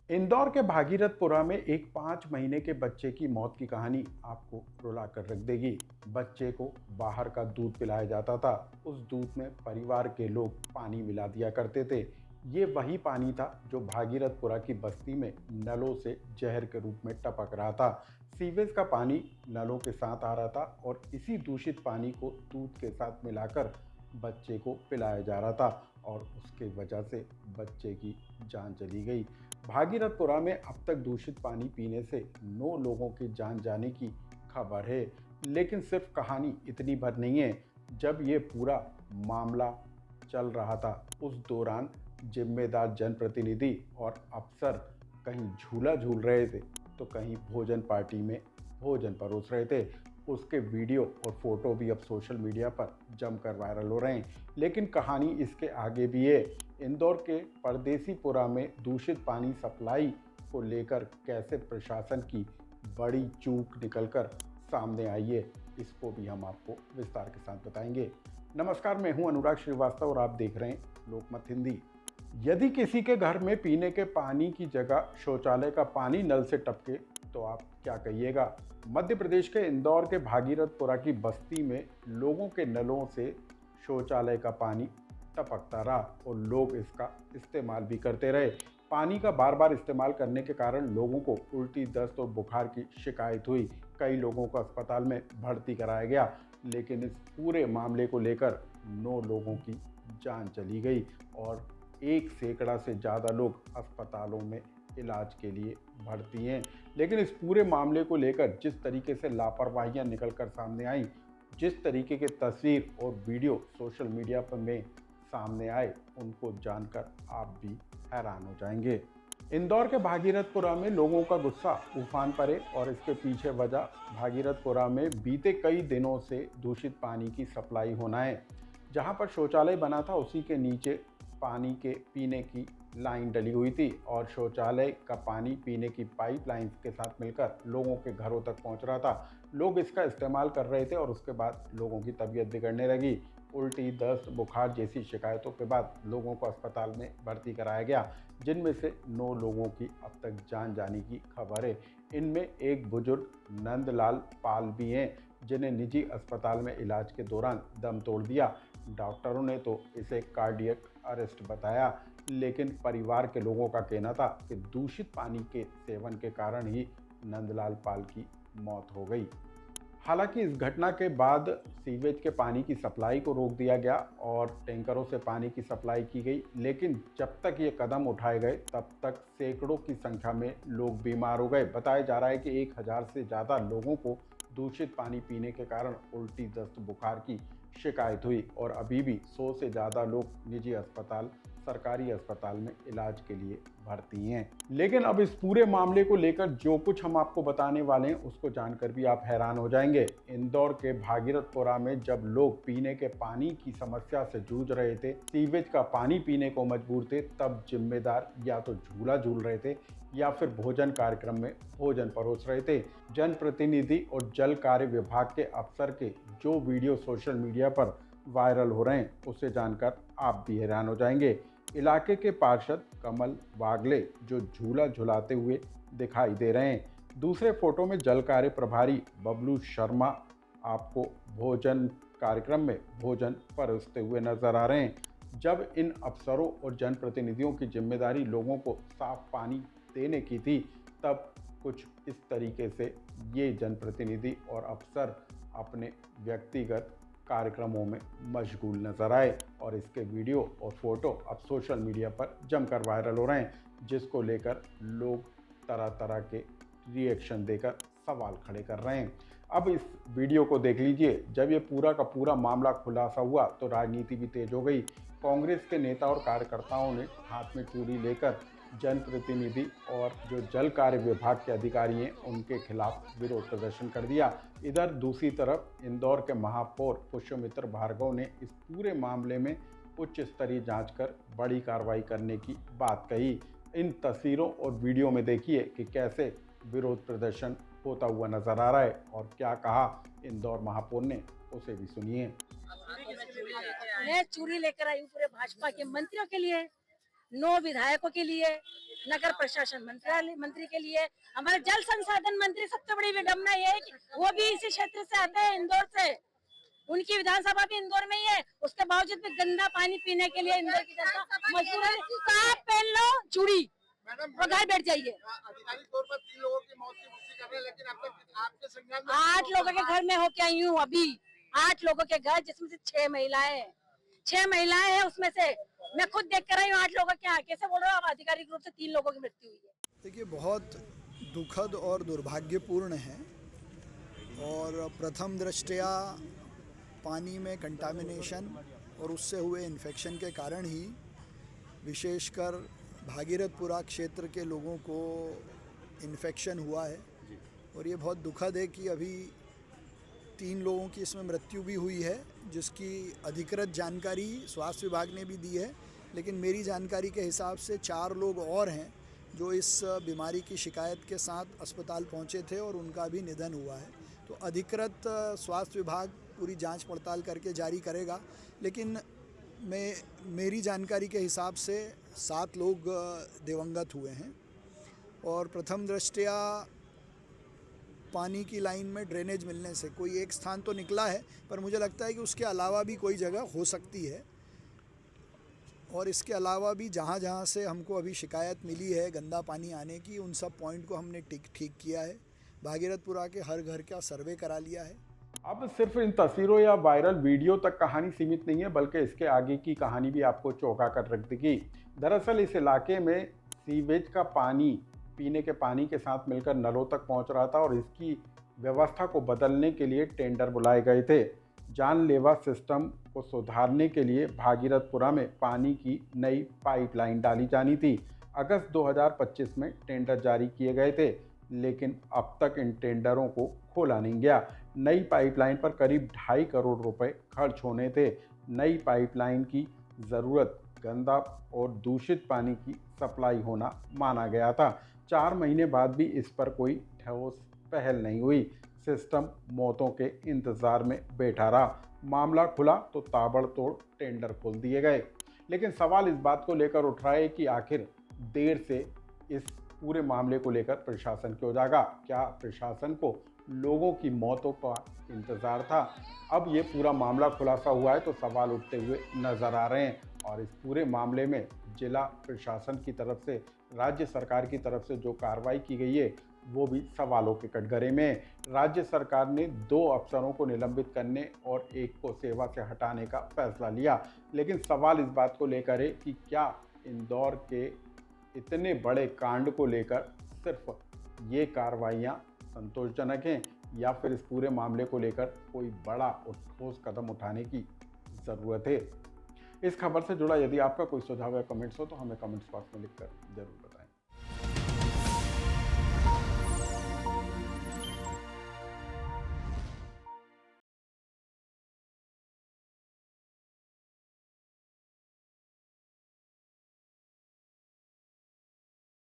इंदौर के भागीरथपुरा में एक 5 महीने के बच्चे की मौत की कहानी आपको रुला कर रख देगी। बच्चे को बाहर का दूध पिलाया जाता था। उस दूध में परिवार के लोग पानी मिला दिया करते थे। ये वही पानी था जो भागीरथपुरा की बस्ती में नलों से जहर के रूप में टपक रहा था। सीवेज का पानी नलों के साथ आ रहा था और इसी दूषित पानी को दूध के साथ मिलाकर बच्चे को पिलाया जा रहा था और उसके वजह से बच्चे की जान चली गई। भागीरथपुरा में अब तक दूषित पानी पीने से 9 लोगों की जान जाने की खबर है। लेकिन सिर्फ कहानी इतनी भर नहीं है। जब ये पूरा मामला चल रहा था उस दौरान जिम्मेदार जनप्रतिनिधि और अफसर कहीं झूला झूल रहे थे तो कहीं भोजन पार्टी में भोजन परोस रहे थे। उसके वीडियो और फोटो भी अब सोशल मीडिया पर जमकर वायरल हो रहे हैं। लेकिन कहानी इसके आगे भी है। इंदौर के परदेसीपुरा में दूषित पानी सप्लाई को लेकर कैसे प्रशासन की बड़ी चूक निकलकर सामने आई है, इसको भी हम आपको विस्तार के साथ बताएंगे। नमस्कार, मैं हूं अनुराग श्रीवास्तव और आप देख रहे हैं लोकमत हिंदी। यदि किसी के घर में पीने के पानी की जगह शौचालय का पानी नल से टपके तो आप क्या कहिएगा। मध्य प्रदेश के इंदौर के भागीरथपुरा की बस्ती में लोगों के नलों से शौचालय का पानी टपकता रहा और लोग इसका इस्तेमाल भी करते रहे। पानी का बार बार इस्तेमाल करने के कारण लोगों को उल्टी, दस्त और बुखार की शिकायत हुई। कई लोगों को अस्पताल में भर्ती कराया गया। लेकिन इस पूरे मामले को लेकर 9 लोगों की जान चली गई और 1 सैकड़ा से ज़्यादा लोग अस्पतालों में इलाज के लिए भर्ती हैं। लेकिन इस पूरे मामले को लेकर जिस तरीके से लापरवाहियां निकलकर सामने आई, जिस तरीके के तस्वीर और वीडियो सोशल मीडिया पर में सामने आए, उनको जानकर आप भी हैरान हो जाएंगे। इंदौर के भागीरथपुरा में लोगों का गुस्सा उफान पर है और इसके पीछे वजह भागीरथपुरा में बीते कई दिनों से दूषित पानी की सप्लाई होना है। जहां पर शौचालय बना था उसी के नीचे पानी के पीने की लाइन डली हुई थी और शौचालय का पानी पीने की पाइपलाइन के साथ मिलकर लोगों के घरों तक पहुंच रहा था। लोग इसका इस्तेमाल कर रहे थे और उसके बाद लोगों की तबीयत बिगड़ने लगी। उल्टी, दस्त, बुखार जैसी शिकायतों के बाद लोगों को अस्पताल में भर्ती कराया गया, जिनमें से 9 लोगों की अब तक जान जाने की खबर है। इनमें एक बुजुर्ग नंदलाल पाल भी हैं, जिन्हें निजी अस्पताल में इलाज के दौरान दम तोड़ दिया। डॉक्टरों ने तो इसे कार्डियक अरेस्ट बताया, लेकिन परिवार के लोगों का कहना था कि दूषित पानी के सेवन के कारण ही नंदलाल पाल की मौत हो गई। हालांकि इस घटना के बाद सीवेज के पानी की सप्लाई को रोक दिया गया और टैंकरों से पानी की सप्लाई की गई। लेकिन जब तक ये कदम उठाए गए तब तक सैकड़ों की संख्या में लोग बीमार हो गए। बताया जा रहा है कि 1000 से ज़्यादा लोगों को दूषित पानी पीने के कारण उल्टी, दस्त, बुखार की शिकायत हुई और अभी भी 100 से ज़्यादा लोग निजी अस्पताल, सरकारी अस्पताल में इलाज के लिए भर्ती हैं। लेकिन अब इस पूरे मामले को लेकर जो कुछ हम आपको बताने वाले हैं उसको जानकर भी आप हैरान हो जाएंगे। इंदौर के भागीरथपुरा में जब लोग पीने के पानी की समस्या से जूझ रहे थे, सीवेज का पानी पीने को मजबूर थे, तब जिम्मेदार या तो झूला झूल रहे थे या फिर भोजन कार्यक्रम में भोजन परोस रहे थे। जनप्रतिनिधि और जल कार्य विभाग के अफसर के जो वीडियो सोशल मीडिया पर वायरल हो रहे हैं उसे जानकर आप भी हैरान हो जाएंगे। इलाके के पार्षद कमल वागले जो झूला झुलाते हुए दिखाई दे रहे हैं। दूसरे फोटो में जल कार्य प्रभारी बबलू शर्मा आपको भोजन कार्यक्रम में भोजन परोसते हुए नजर आ रहे हैं। जब इन अफसरों और जनप्रतिनिधियों की जिम्मेदारी लोगों को साफ पानी देने की थी, तब कुछ इस तरीके से ये जनप्रतिनिधि और अफसर अपने व्यक्तिगत कार्यक्रमों में मशगूल नजर आए और इसके वीडियो और फोटो अब सोशल मीडिया पर जमकर वायरल हो रहे हैं, जिसको लेकर लोग तरह तरह के रिएक्शन देकर सवाल खड़े कर रहे हैं। अब इस वीडियो को देख लीजिए। जब ये पूरा का पूरा मामला खुलासा हुआ तो राजनीति भी तेज हो गई। कांग्रेस के नेता और कार्यकर्ताओं ने हाथ में चूड़ी लेकर जनप्रतिनिधि और जो जल कार्य विभाग के अधिकारी हैं उनके खिलाफ विरोध प्रदर्शन कर दिया। इधर दूसरी तरफ इंदौर के महापौर पुष्यमित्र भार्गव ने इस पूरे मामले में उच्च स्तरीय जांच कर बड़ी कार्रवाई करने की बात कही। इन तस्वीरों और वीडियो में देखिए कि कैसे विरोध प्रदर्शन होता हुआ नजर आ रहा है और क्या कहा इंदौर महापौर ने, उसे भी सुनिए। मैं चूड़ी लेकर आई हूँ पूरे भाजपा के मंत्रियों के लिए 9 विधायकों के लिए, नगर प्रशासन मंत्री के लिए, हमारे जल संसाधन मंत्री, सबसे बड़ी विडम्बना ये है कि वो भी इसी क्षेत्र से आते हैं, इंदौर से। उनकी विधानसभा भी इंदौर में ही है, उसके बावजूद भी गंदा पानी पीने के लिए इंदौर की जनता मजबूर है। तो आप पहन लो चूड़ी और घर बैठ जाइए। आधिकारिक तौर पर 3 लोगों की मौत की पुष्टि कर रहे हैं, लेकिन अब तक आपके संज्ञान में 8 लोगों के घर में होके आई हूँ अभी। 8 लोगों के घर, जिसमें से 6 महिलाएं हैं। 6 महिलाएं हैं, उसमें से मैं खुद देख कर आई हूँ 8 लोगों के यहाँ। कैसे बोल रहे हो आप? आधिकारिक रूप से 3 लोगों की मृत्यु हुई है। देखिए, बहुत दुखद और दुर्भाग्यपूर्ण है और प्रथम दृष्टया पानी में कंटामिनेशन और उससे हुए इन्फेक्शन के कारण ही विशेषकर भागीरथपुरा क्षेत्र के लोगों को इन्फेक्शन हुआ है। और ये बहुत दुखद है कि अभी 3 लोगों की इसमें मृत्यु भी हुई है, जिसकी अधिकृत जानकारी स्वास्थ्य विभाग ने भी दी है, लेकिन मेरी जानकारी के हिसाब से 4 लोग और हैं जो इस बीमारी की शिकायत के साथ अस्पताल पहुंचे थे और उनका भी निधन हुआ है। तो अधिकृत स्वास्थ्य विभाग पूरी जांच पड़ताल करके जारी करेगा, लेकिन मेरी जानकारी के हिसाब से 7 लोग दिवंगत हुए हैं। और प्रथम दृष्टया पानी की लाइन में ड्रेनेज मिलने से कोई एक स्थान तो निकला है, पर मुझे लगता है कि उसके अलावा भी कोई जगह हो सकती है। और इसके अलावा भी जहाँ जहाँ से हमको अभी शिकायत मिली है गंदा पानी आने की, उन सब पॉइंट को हमने ठीक किया है। भागीरथपुरा के हर घर का सर्वे करा लिया है। अब सिर्फ इन तस्वीरों या वायरल वीडियो तक कहानी सीमित नहीं है, बल्कि इसके आगे की कहानी भी आपको चौंका कर रख देगी। दरअसल इस इलाके में सीवेज का पानी पीने के पानी के साथ मिलकर नलों तक पहुंच रहा था और इसकी व्यवस्था को बदलने के लिए टेंडर बुलाए गए थे। जानलेवा सिस्टम को सुधारने के लिए भागीरथपुरा में पानी की नई पाइपलाइन डाली जानी थी। अगस्त 2025 में टेंडर जारी किए गए थे, लेकिन अब तक इन टेंडरों को खोला नहीं गया। नई पाइपलाइन पर करीब 2.5 करोड़ रुपए खर्च होने थे। नई पाइपलाइन की ज़रूरत गंदा और दूषित पानी की सप्लाई होना माना गया था। 4 महीने बाद भी इस पर कोई ठोस पहल नहीं हुई। सिस्टम मौतों के इंतज़ार में बैठा रहा। मामला खुला तो ताबड़तोड़ टेंडर खोल दिए गए। लेकिन सवाल इस बात को लेकर उठ रहा है कि आखिर देर से इस पूरे मामले को लेकर प्रशासन क्यों जागा? क्या प्रशासन को लोगों की मौतों का इंतज़ार था? अब ये पूरा मामला खुलासा हुआ है तो सवाल उठते हुए नज़र आ रहे हैं। और इस पूरे मामले में जिला प्रशासन की तरफ से, राज्य सरकार की तरफ से जो कार्रवाई की गई है वो भी सवालों के कटघरे में है। राज्य सरकार ने 2 अफसरों को निलंबित करने और 1 को सेवा से हटाने का फैसला लिया। लेकिन सवाल इस बात को लेकर है कि क्या इंदौर के इतने बड़े कांड को लेकर सिर्फ ये कार्रवाइयाँ संतोषजनक हैं या फिर इस पूरे मामले को लेकर कोई बड़ा और ठोस कदम उठाने की ज़रूरत है? इस खबर से जुड़ा यदि आपका कोई सुझाव या कमेंट्स हो तो हमें कमेंट्स बॉक्स में लिखकर जरूर